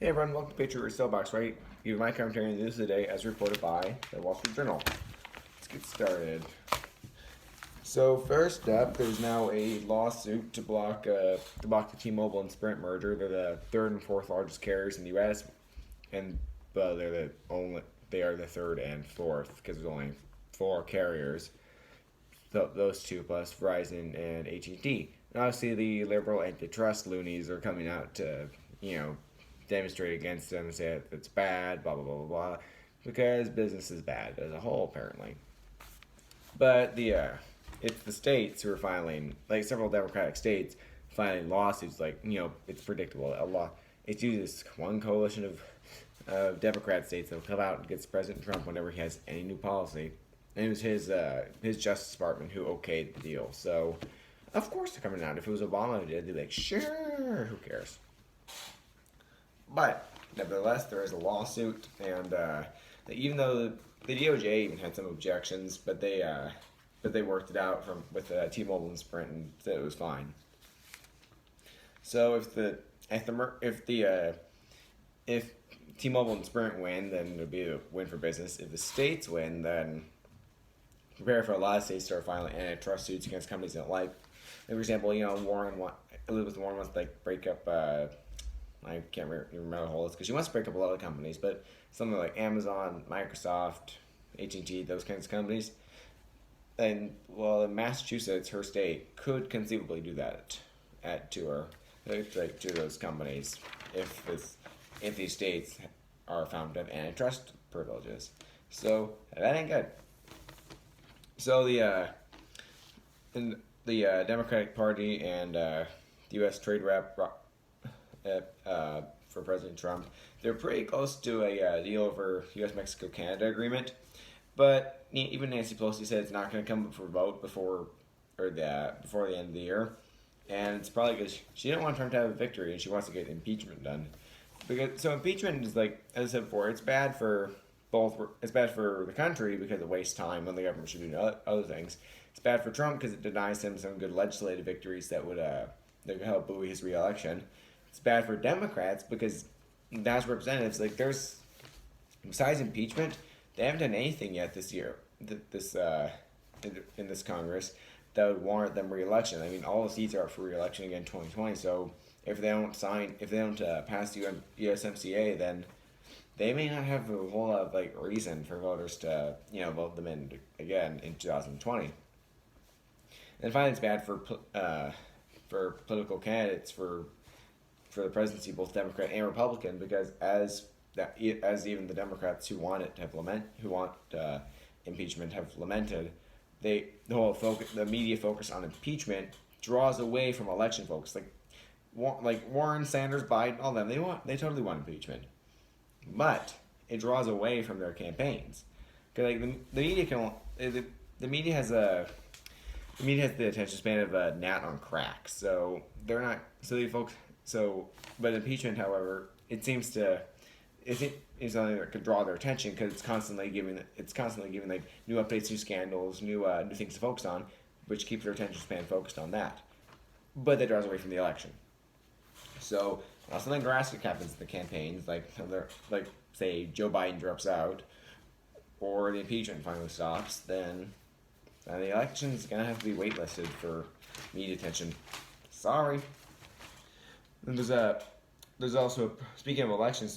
Hey everyone, welcome to Patriot Soapbox, right? You have my commentary on the news today as reported by the Wall Street Journal. Let's get started. So first up, there's now a lawsuit to block the T-Mobile and Sprint merger. They're the third and fourth largest carriers in the U.S., and they are the third and fourth because there's only four carriers. Those two plus Verizon and AT&T. And obviously, the liberal antitrust loonies are coming out to demonstrate against them and say it's bad, blah blah blah blah blah, because business is bad as a whole apparently. But it's the states who are filing, like several Democratic states, filing lawsuits. It's predictable. It's usually this one coalition of Democrat states that will come out against President Trump whenever he has any new policy. And it was his Justice Department who okayed the deal. So, of course they're coming out. If it was Obama who did, they'd be like, sure, who cares? But nevertheless, there is a lawsuit, and even though the DOJ even had some objections, but they worked it out with T-Mobile and Sprint and said it was fine. So if T-Mobile and Sprint win, then it'll be a win for business. If the states win, then prepare for a lot of states to start filing antitrust suits against companies they don't like. For example, Elizabeth Warren wants to break up. I can't remember the whole list because she wants to break up a lot of companies, but something like Amazon, Microsoft, AT&T, those kinds of companies. And in Massachusetts, her state could conceivably do that to those companies if these states are found to have antitrust privileges. So that ain't good. So the Democratic Party and the U.S. trade rep for President Trump, they're pretty close to a deal over U.S.-Mexico-Canada agreement. But even Nancy Pelosi said it's not going to come up for vote before the end of the year, and it's probably because she didn't want Trump to have a victory and she wants to get impeachment done. So impeachment is, like as I said before, it's bad for the country because it wastes time when the government should do other things. It's bad for Trump because it denies him some good legislative victories that would help buoy his reelection. It's bad for Democrats because House of Representatives, besides impeachment, they haven't done anything yet this year, in this Congress, that would warrant them reelection. I mean, all the seats are up for reelection again in 2020. So if they don't pass the USMCA, then they may not have a whole lot of reason for voters to vote them in again in 2020. And finally, it's bad for political candidates for the presidency, both Democrat and Republican, because as even the Democrats who want impeachment have lamented, the media focus on impeachment draws away from election focus. Like Warren, Sanders, Biden, all them, they totally want impeachment, but it draws away from their campaigns because the media has the attention span of a gnat on crack, so they're not they focus. But impeachment, however, it's something that could draw their attention because it's constantly giving new updates, new scandals, new things to focus on, which keeps their attention span focused on that. But that draws away from the election. So something drastic happens in the campaigns, say Joe Biden drops out, or the impeachment finally stops, then the election is gonna have to be waitlisted for media attention. Sorry. And there's also, speaking of elections,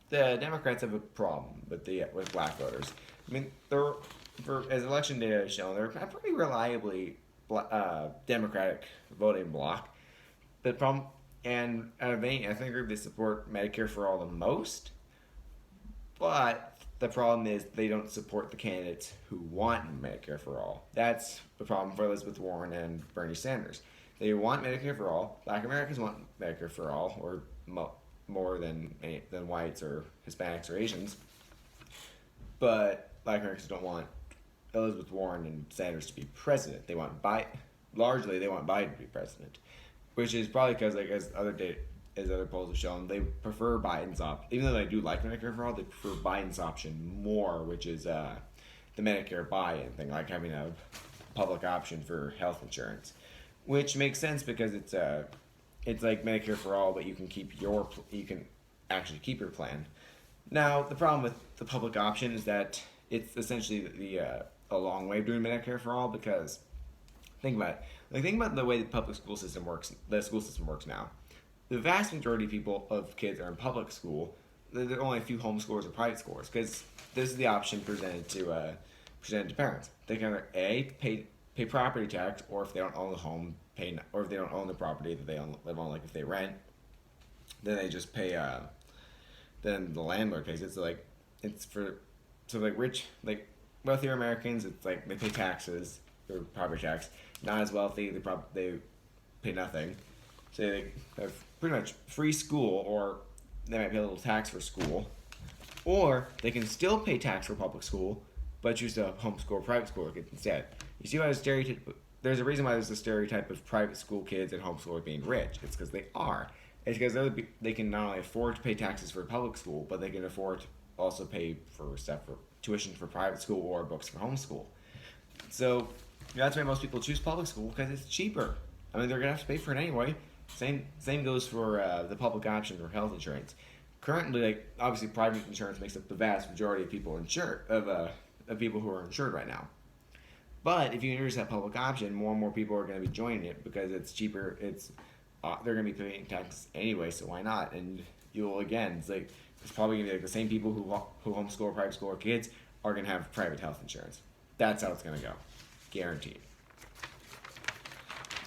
the Democrats have a problem with black voters. I mean, as election data has shown, they're a pretty reliably Democratic voting bloc. The problem, and out of any ethnic group, they support Medicare for all the most. But the problem is they don't support the candidates who want Medicare for all. That's the problem for Elizabeth Warren and Bernie Sanders. They want Medicare for all. Black Americans want Medicare for all, or more than whites or Hispanics or Asians. But Black Americans don't want Elizabeth Warren and Sanders to be president. They want Biden to be president, which is probably because, as other polls have shown, they prefer Biden's option. Even though they do like Medicare for all, they prefer Biden's option more, which is the Medicare buy-in thing, like having a public option for health insurance. Which makes sense because it's like Medicare for all, but you can keep actually keep your plan. Now, the problem with the public option is that it's essentially a long way of doing Medicare for all because think about it. Like think about the way the public school system works. The school system works now. The vast majority of people of kids are in public school. There are only a few homeschoolers or private schoolers because this is the option presented to parents. They can either pay property tax, or if they don't own the home, or if they don't own the property that they live on, like if they rent, then they just pay. Then the landlord pays it. So like it's for like rich like wealthier Americans. It's like they pay taxes or property tax. Not as wealthy, they pay nothing. So they have pretty much free school, or they might pay a little tax for school, or they can still pay tax for public school, but choose to homeschool or private school kids instead. You see why there's a reason why there's a stereotype of private school kids and homeschoolers being rich. It's because they are. It's because they can not only afford to pay taxes for public school, but they can afford to also pay for stuff for tuition for private school or books for homeschool. So that's why most people choose public school, because it's cheaper. I mean, they're gonna have to pay for it anyway. Same goes for the public option for health insurance. Currently, like obviously, private insurance makes up the vast majority of people of people who are insured right now. But if you introduce that public option, more and more people are going to be joining it because it's cheaper. They're going to be paying taxes anyway, so why not? And it's probably going to be like the same people who homeschool or private school or kids are going to have private health insurance. That's how it's going to go, guaranteed.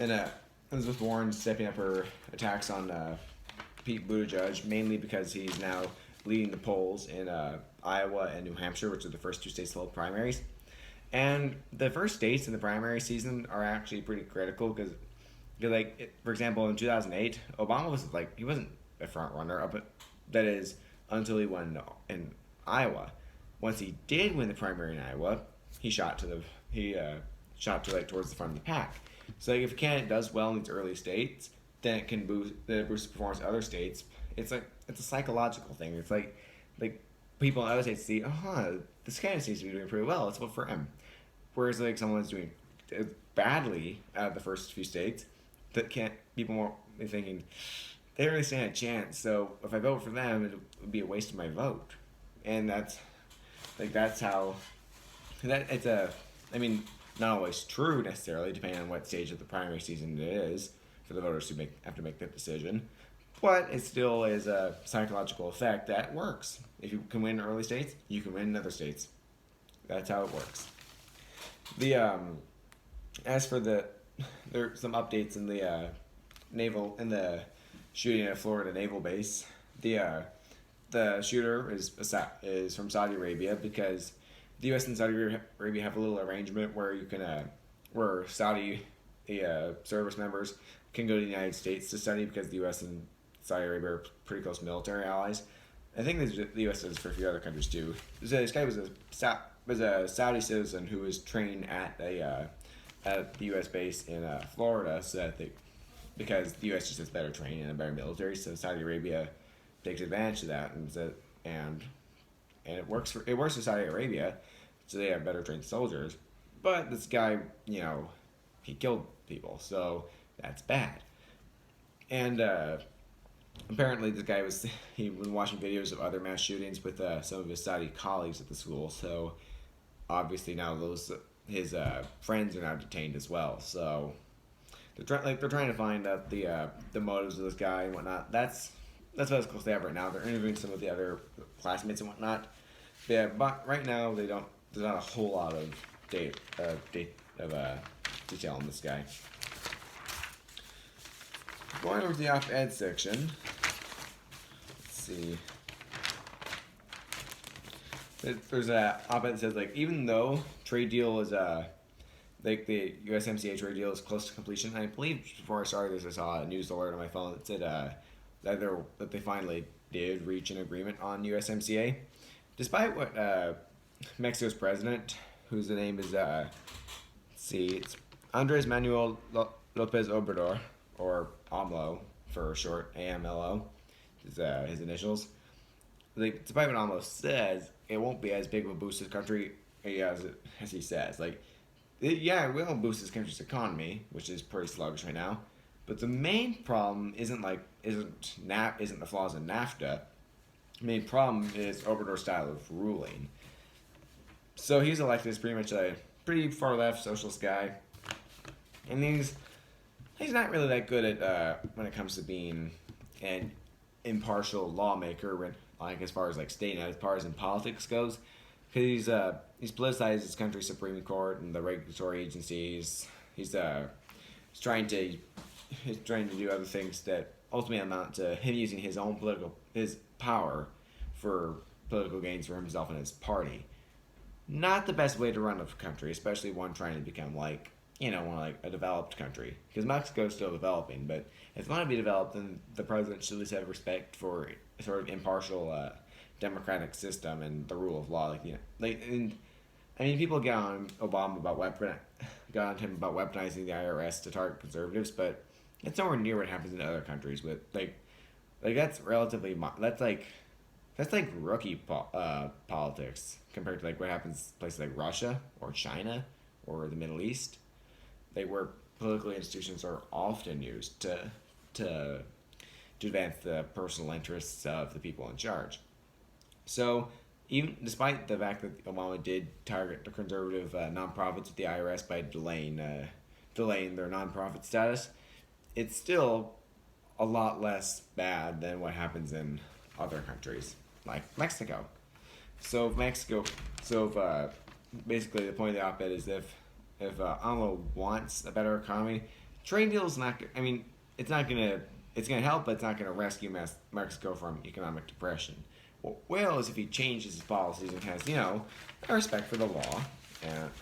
And Elizabeth Warren stepping up her attacks on Pete Buttigieg, mainly because he's now leading the polls in Iowa and New Hampshire, which are the first two states to hold primaries. And the first states in the primary season are actually pretty critical because, for example, in 2008, Obama was he wasn't a front runner, but that is until he won in Iowa. Once he did win the primary in Iowa, he shot towards the front of the pack. So if a candidate does well in these early states, then it can boost the performance of other states. It's a psychological thing. It's like people in other states see, this candidate seems to be doing pretty well. Let's vote for him. Whereas someone's doing badly out of the first few states, people won't be thinking they don't really stand a chance. So if I vote for them, it would be a waste of my vote. And that's how it's not always true necessarily, depending on what stage of the primary season it is for the voters who have to make that decision. But it still is a psychological effect that works. If you can win in early states, you can win in other states. That's how it works. As for there are some updates in the shooting at Florida naval base. The shooter is from Saudi Arabia because the U.S. and Saudi Arabia have a little arrangement where you can where Saudi service members can go to the United States to study because the U.S. and Saudi Arabia are pretty close military allies. I think the U.S. does for a few other countries too. So this guy was a Saudi citizen who was trained at the U.S. base in Florida, because the U.S. just has better training and a better military, so Saudi Arabia takes advantage of that, and it works for Saudi Arabia, so they have better trained soldiers. But this guy, he killed people, so that's bad. And apparently this guy was watching videos of other mass shootings with some of his Saudi colleagues at the school, so obviously now his friends are now detained as well. So they're trying to find out the motives of this guy and whatnot. That's about as close they have right now. They're interviewing some of the other classmates and whatnot. But right now there's not a whole lot of detail on this guy. Going over to the op-ed section. Let's see. There's a op-ed that says even though trade deal is the USMCA trade deal is close to completion. I believe before I started this, I saw a news alert on my phone that said that they finally did reach an agreement on USMCA, despite what Mexico's president, whose name is it's Andres Manuel Lopez Obrador, or AMLO for short, AMLO, is his initials. Despite what AMLO says, it won't be as big of a boost to the country as he says. It will boost his country's economy, which is pretty sluggish right now. But the main problem isn't the flaws in NAFTA. main problem is Obrador's style of ruling. So he's elected as pretty much a pretty far left socialist guy, and he's not really that good at when it comes to being an impartial lawmaker when like as far as like staying as far as in politics goes, because he's politicized his country's Supreme Court and the regulatory agencies. He's trying to do other things that ultimately amount to him using his power for political gains for himself and his party. Not the best way to run a country, especially one trying to become like one like a developed country. Because Mexico's still developing, but if you want to be developed, then the president should at least have respect for a sort of impartial democratic system and the rule of law. And I mean, people get on got on him about weaponizing the IRS to target conservatives, but it's nowhere near what happens in other countries. With that's that's like rookie politics compared to like what happens in places like Russia or China or the Middle East, where political institutions are often used to advance the personal interests of the people in charge. So, even despite the fact that Obama did target the conservative nonprofits with the IRS by delaying their nonprofit status, it's still a lot less bad than what happens in other countries like Mexico. Basically the point of the op-ed is if AMLO wants a better economy, trade deals not. I mean, it's gonna help, but it's not gonna rescue Mexico from economic depression. What will is if he changes his policies and has a respect for the law,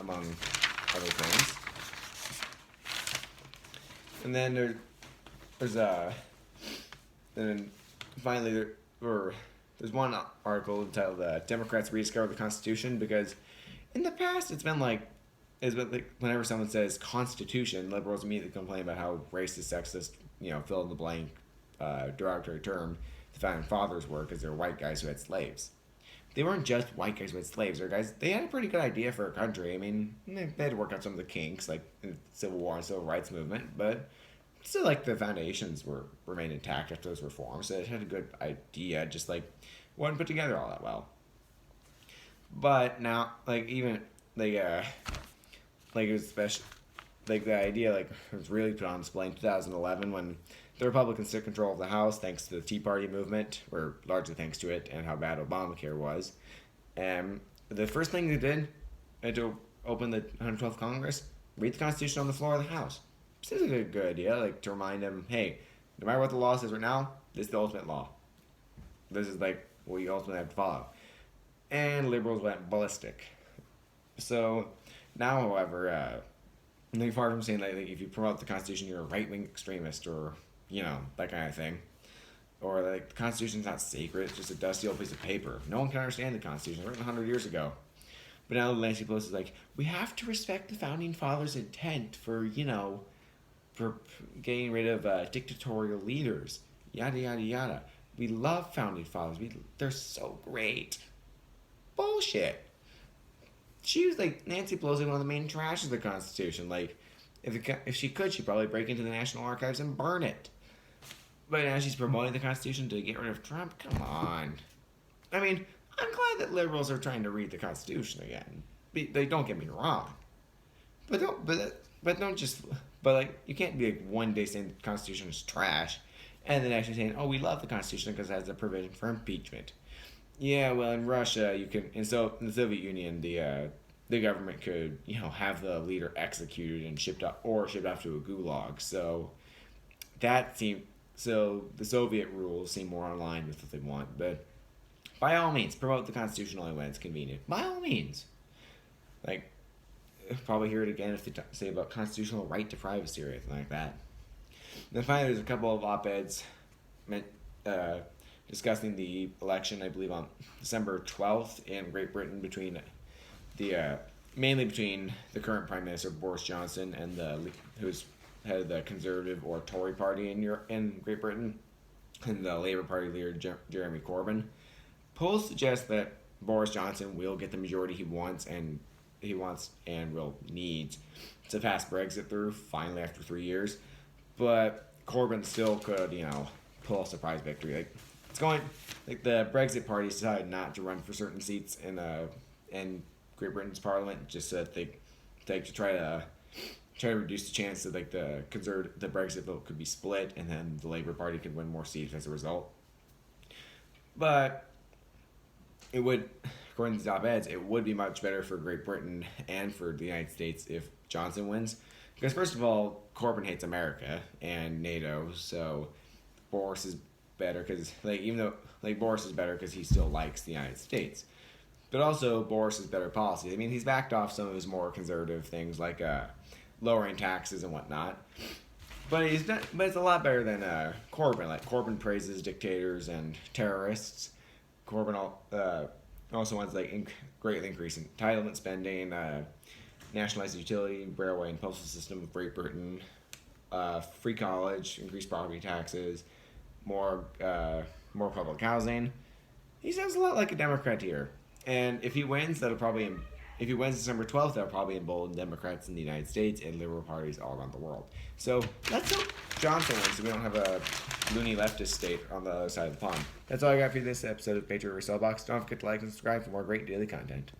among other things. And then then finally there's one article entitled "Democrats Rediscover the Constitution," because in the past it's been like whenever someone says Constitution, liberals immediately complain about how racist, sexist, fill in the blank, derogatory term the founding fathers were because they're white guys who had slaves. They weren't just white guys who had slaves. They had a pretty good idea for a country. I mean, they had to work out some of the kinks, like in the Civil War and Civil Rights Movement, but still, like, the foundations remained intact after those reforms. So it had a good idea, just like wasn't put together all that well. But now, it was special. Like the idea, was really put on display in 2011 when the Republicans took control of the House thanks to the Tea Party movement, or largely thanks to it, and how bad Obamacare was. And the first thing they did to open the 112th Congress, read the Constitution on the floor of the House. Seems like a good idea, to remind them, hey, no matter what the law says right now, this is the ultimate law. This is what you ultimately have to follow. And liberals went ballistic. So now, however, far from saying if you promote the Constitution, you're a right-wing extremist, or that kind of thing, or the Constitution's not sacred; it's just a dusty old piece of paper. No one can understand the Constitution. It was written 100 years ago. But now Nancy Pelosi is we have to respect the founding fathers' intent for getting rid of dictatorial leaders. Yada yada yada. We love founding fathers. They're so great. Bullshit. She was Nancy Pelosi, one of the main trashes of the Constitution. If she could, she'd probably break into the National Archives and burn it. But now she's promoting the Constitution to get rid of Trump. Come on. I mean, I'm glad that liberals are trying to read the Constitution again. They don't get me wrong. But you can't be one day saying the Constitution is trash, and then actually saying, oh, we love the Constitution because it has a provision for impeachment. Yeah, well, in Russia, you can, and so in the Soviet Union, the government could, have the leader executed and shipped off to a gulag. So the Soviet rules seem more in line with what they want. But by all means, promote the Constitution only when it's convenient. By all means. Probably hear it again if they say about constitutional right to privacy or anything like that. Then finally, there's a couple of op-eds discussing the election, I believe, on December 12th in Great Britain mainly between the current Prime Minister Boris Johnson and who's head of the Conservative or Tory party in Great Britain, and the Labour Party leader Jeremy Corbyn. Polls suggest that Boris Johnson will get the majority he wants and will need to pass Brexit through finally after 3 years, but Corbyn still could pull a surprise victory. it's going like the Brexit party decided not to run for certain seats in Great Britain's parliament just so that they to try to reduce the chance that like the Brexit vote could be split and then the Labour Party could win more seats as a result. But it would, according to the op-eds, it would be much better for Great Britain and for the United States if Johnson wins. Because first of all, Corbyn hates America and NATO, so Boris is better because even though Boris is better because he still likes the United States, but also Boris has better policies. I mean, he's backed off some of his more conservative things like lowering taxes and whatnot. But it's a lot better than Corbyn. Like Corbyn praises dictators and terrorists. Corbyn also wants greatly increase entitlement spending, nationalize the utility, railway, and postal system of Great Britain, free college, increased property taxes, more public housing. He sounds a lot like a Democrat here. And if he wins, if he wins December 12th, that'll probably embolden Democrats in the United States and liberal parties all around the world. So let's hope Johnson wins so we don't have a loony leftist state on the other side of the pond. That's all I got for you this episode of Patriot Resell Box. Don't forget to like and subscribe for more great daily content.